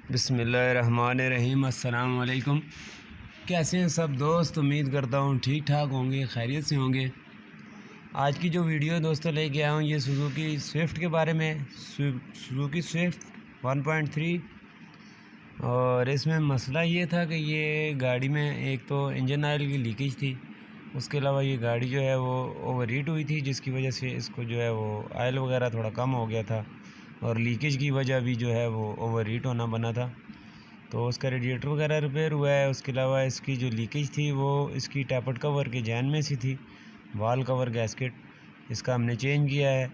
बिस्मिल्लाहिर्रहमानिर्रहीम। अस्सलाम वालेकुम। कैसे हैं सब दोस्त? उम्मीद करता हूँ ठीक ठाक होंगे, खैरियत से होंगे। आज की जो वीडियो दोस्तों लेके आया हूँ ये सुजुकी स्विफ्ट के बारे में। Suzuki Swift 1.3। और इसमें मसला ये था कि ये गाड़ी में एक तो इंजन ऑयल की लीकेज थी, उसके अलावा ये गाड़ी जो है वो ओवर हीट हुई थी, जिसकी वजह से इसको जो है वो ऑयल वगैरह थोड़ा कम हो गया था और लीकेज की वजह भी जो है वो ओवर हीट होना बना था। तो उसका रेडिएटर वगैरह रिपेयर हुआ है। उसके अलावा इसकी जो लीकेज थी वो इसकी टैपट कवर के जैन में सी थी। वाल कवर गैस्केट इसका हमने चेंज किया है।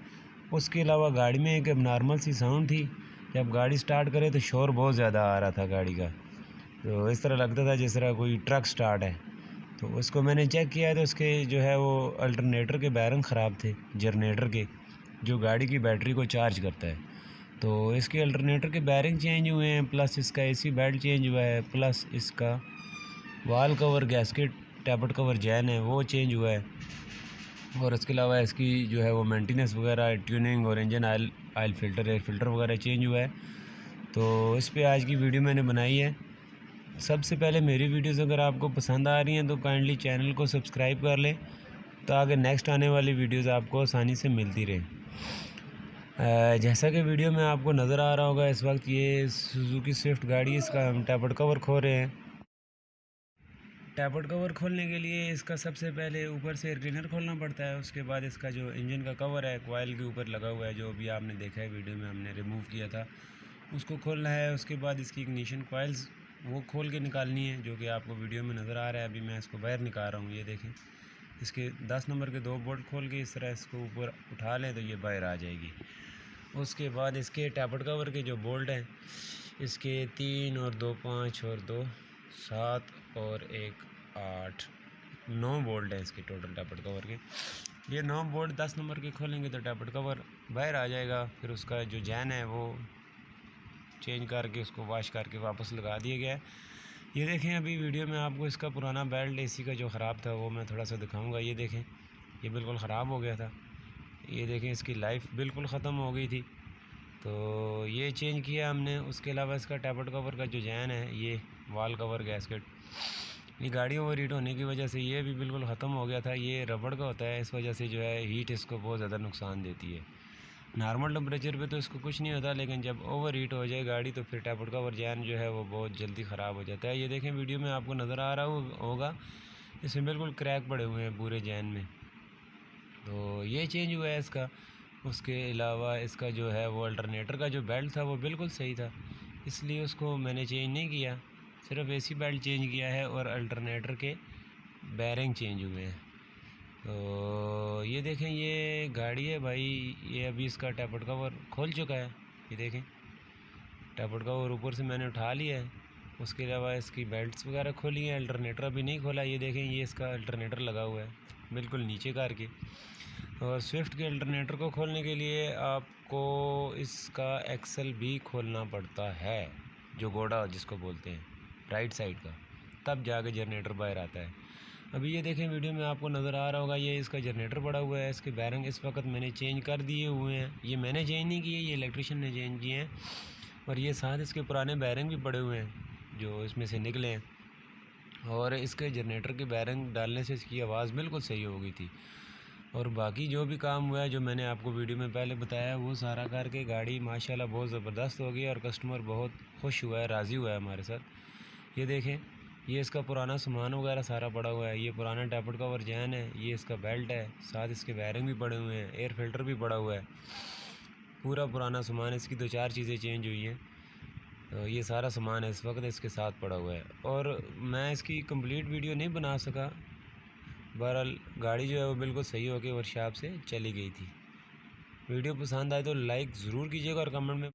उसके अलावा गाड़ी में एक नॉर्मल सी साउंड थी, जब गाड़ी स्टार्ट करे तो शोर बहुत ज़्यादा आ रहा था गाड़ी का, तो इस तरह लगता था जिस तरह कोई ट्रक स्टार्ट है। तो उसको मैंने चेक किया तो उसके जो है वो अल्टरनेटर के बैरंग ख़राब थे, जनरेटर के, जो गाड़ी की बैटरी को चार्ज करता है। तो इसके अल्टरनेटर के बैरिंग चेंज हुए हैं, प्लस इसका एसी बेल्ट चेंज हुआ है, प्लस इसका वाल कवर गैस्केट टैपट कवर जैन है वो चेंज हुआ है। और इसके अलावा इसकी जो है वो मेंटेनेंस वगैरह, ट्यूनिंग और engine oil filter, air filter वगैरह चेंज हुआ है। तो इस पे आज की वीडियो मैंने बनाई है। सबसे पहले मेरी वीडियोस अगर आपको पसंद आ रही हैं तो काइंडली चैनल को सब्सक्राइब कर लें, ताकि नेक्स्ट आने वाली वीडियोस आपको आसानी से मिलती रहे। जैसा कि वीडियो में आपको नज़र आ रहा होगा, इस वक्त ये सुजुकी स्विफ्ट गाड़ी, इसका हम टैपट कवर खोल रहे हैं। टैपट कवर खोलने के लिए इसका सबसे पहले ऊपर से एयर क्लीनर खोलना पड़ता है। उसके बाद इसका जो इंजन का कवर है कॉइल के ऊपर लगा हुआ है, जो अभी आपने देखा है वीडियो में हमने रिमूव किया था, उसको खोलना है। उसके बाद इसकी इग्निशन कॉइल्स वो खोल के निकालनी है, जो कि आपको वीडियो में नज़र आ रहा है। अभी मैं इसको बाहर निकाल रहा हूँ, ये देखें। इसके 10 नंबर के 2 बोल्ट खोल के इस तरह इसको ऊपर उठा लें तो ये बाहर आ जाएगी। उसके बाद इसके टैपट कवर के जो बोल्ट हैं, इसके 3 और 2 5 और 2 7 और 1 8 9 बोल्ट हैं इसके टोटल टैपट कवर के। ये 9 बोल्ट 10 नंबर के खोलेंगे तो टैपट कवर बाहर आ जाएगा। फिर उसका जो जैन है वो चेंज करके उसको वॉश करके वापस लगा दिया गया है। ये देखें, अभी वीडियो में आपको इसका पुराना बेल्ट एसी का जो ख़राब था वो मैं थोड़ा सा दिखाऊंगा। ये देखें, ये बिल्कुल ख़राब हो गया था। ये देखें, इसकी लाइफ बिल्कुल ख़त्म हो गई थी, तो ये चेंज किया हमने। उसके अलावा इसका टैपट कवर का जो जैन है, ये वाल कवर गैस्केट, ये गाड़ी ओवर हीट होने की वजह से ये भी बिल्कुल ख़त्म हो गया था। ये रबड़ का होता है, इस वजह से जो है हीट इसको बहुत ज़्यादा नुकसान देती है। नॉर्मल टेम्परेचर पे तो इसको कुछ नहीं होता, लेकिन जब ओवर हीट हो जाए गाड़ी तो फिर टैपट कवर जैन जो है वो बहुत जल्दी ख़राब हो जाता है। ये देखें, वीडियो में आपको नज़र आ रहा होगा, इसमें बिल्कुल क्रैक पड़े हुए हैं पूरे जैन में। तो ये चेंज हुआ है इसका। उसके अलावा इसका जो है वो अल्टरनेटर का जो बेल्ट था वो बिल्कुल सही था, इसलिए उसको मैंने चेंज नहीं किया, सिर्फ एसी बेल्ट चेंज किया है और अल्टरनेटर के बैरिंग चेंज हुए हैं। तो ये देखें, ये गाड़ी है भाई, ये अभी इसका टैपट कवर खोल चुका है। ये देखें, टैपट कवर ऊपर से मैंने उठा लिया है। उसके अलावा इसकी बेल्ट्स वगैरह खोली हैं, अल्टरनेटर अभी नहीं खोला। ये देखें, ये इसका अल्टरनेटर लगा हुआ है बिल्कुल नीचे करके। और स्विफ्ट के अल्टरनेटर को खोलने के लिए आपको इसका एक्सल भी खोलना पड़ता है, जो गोड़ा जिसको बोलते हैं, राइट साइड का, तब जाके जनरेटर बाहर आता है। अभी ये देखें, वीडियो में आपको नज़र आ रहा होगा, ये इसका जनरेटर पड़ा हुआ है। इसके बैरिंग इस वक्त मैंने चेंज कर दिए हुए हैं। ये मैंने चेंज नहीं किए, ये इलेक्ट्रिशियन ने चेंज किए हैं। और ये साथ इसके पुराने बैरिंग भी पड़े हुए हैं जो इसमें से निकले हैं। और इसके जनरेटर के बैरिंग डालने से इसकी आवाज़ बिल्कुल सही हो गई थी। और बाकी जो भी काम हुआ है, जो मैंने आपको वीडियो में पहले बताया, वो सारा करके गाड़ी माशाल्लाह बहुत ज़बरदस्त हो गई और कस्टमर बहुत खुश हुआ है, राज़ी हुआ है हमारे साथ। ये देखें, ये इसका पुराना सामान वगैरह सारा पड़ा हुआ है। ये पुराना टैपट कवर जैन है, ये इसका बेल्ट है, साथ इसके बैरिंग भी पड़े हुए हैं, एयर फिल्टर भी पड़ा हुआ है। पूरा पुराना सामान, इसकी 2-4 चीज़ें चेंज हुई हैं। तो ये सारा सामान है इस वक्त इसके साथ पड़ा हुआ है। और मैं इसकी कंप्लीट वीडियो नहीं बना सका। बहरहाल गाड़ी जो है वो बिल्कुल सही होकर वर्कशॉप से चली गई थी। वीडियो पसंद आए तो लाइक ज़रूर कीजिएगा और कमेंट में